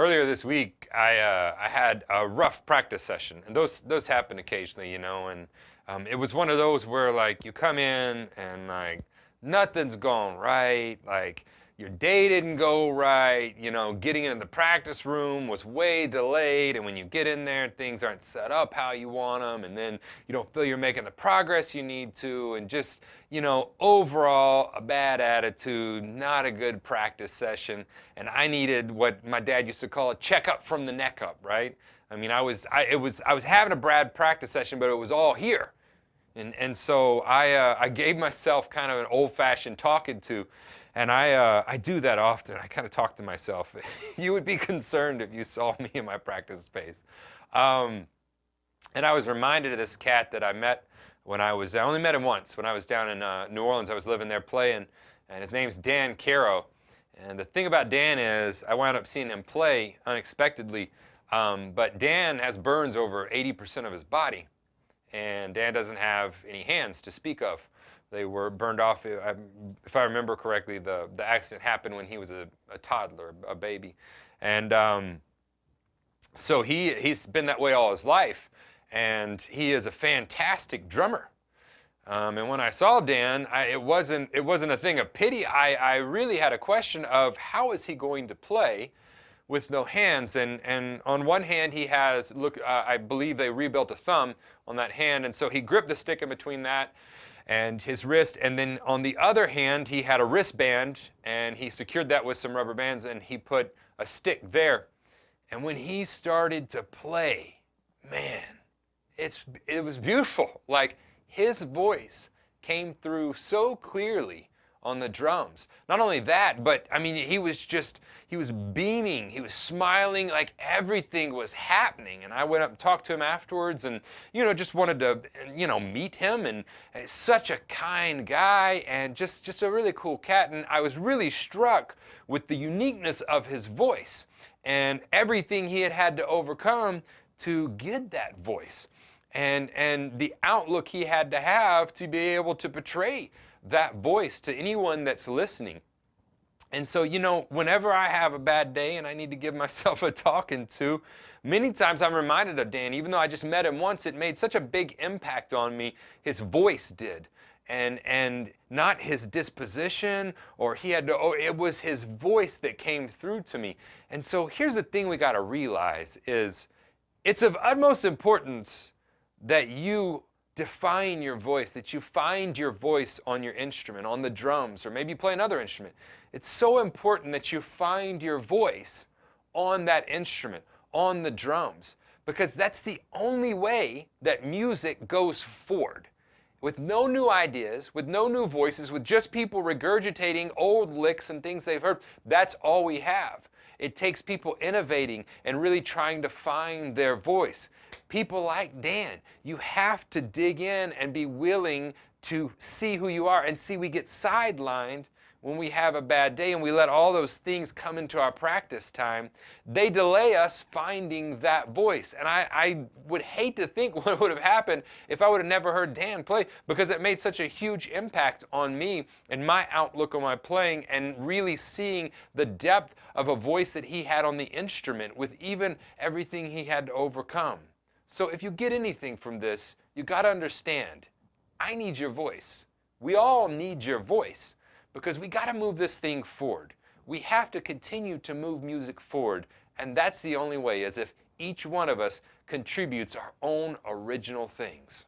Earlier this week, I had a rough practice session, and those happen occasionally, you know. And it was one of those where like you come in and like nothing's going right, like your day didn't go right, you know. Getting into the practice room was way delayed, and when you get in there, things aren't set up how you want them, and then you don't feel you're making the progress you need to, and just, you know, overall a bad attitude, not a good practice session. And I needed what my dad used to call a checkup from the neck up, right? I mean, I was having a bad practice session, but it was all here. And so I gave myself kind of an old-fashioned talking to, and I do that often. I kind of talk to myself. You would be concerned if you saw me in my practice space. And I was reminded of this cat that I met when I only met him once, when I was down in New Orleans. I was living there playing, and his name's Dan Kerope. And the thing about Dan is I wound up seeing him play unexpectedly, but Dan has burns over 80% of his body, and Dan doesn't have any hands to speak of. They were burned off. If I remember correctly, the accident happened when he was a toddler, a baby. And so he's been that way all his life, and he is a fantastic drummer. And when I saw Dan, it wasn't a thing of pity. I really had a question of how is he going to play with no hands. And on one hand he has, I believe they rebuilt a thumb on that hand, and so he gripped the stick in between that and his wrist, and then on the other hand he had a wristband, and he secured that with some rubber bands, and he put a stick there. And when he started to play, man, it was beautiful. Like, his voice came through so clearly on the drums. Not only that, but I mean, he was beaming, he was smiling, like everything was happening. And I went up and talked to him afterwards, and, you know, just wanted to, you know, meet him. And such a kind guy, and just a really cool cat. And I was really struck with the uniqueness of his voice and everything he had to overcome to get that voice, and the outlook he had to have to be able to portray that voice to anyone that's listening. And so, you know, whenever I have a bad day and I need to give myself a talking to, many times I'm reminded of Dan. Even though I just met him once, it made such a big impact on me. His voice did. And not his disposition, or it was his voice that came through to me. And so here's the thing we got to realize is it's of utmost importance that you define your voice, that you find your voice on your instrument, on the drums, or maybe you play another instrument. It's so important that you find your voice on that instrument, on the drums, because that's the only way that music goes forward. With no new ideas, with no new voices, with just people regurgitating old licks and things they've heard, that's all we have. It takes people innovating and really trying to find their voice. People like Dan, you have to dig in and be willing to see who you are, and see we get sidelined when we have a bad day and we let all those things come into our practice time. They delay us finding that voice. And I would hate to think what would have happened if I would have never heard Dan play, because it made such a huge impact on me and my outlook on my playing, and really seeing the depth of a voice that he had on the instrument with even everything he had to overcome. So if you get anything from this, you got to understand, I need your voice. We all need your voice, because we got to move this thing forward. We have to continue to move music forward, and that's the only way, is if each one of us contributes our own original things.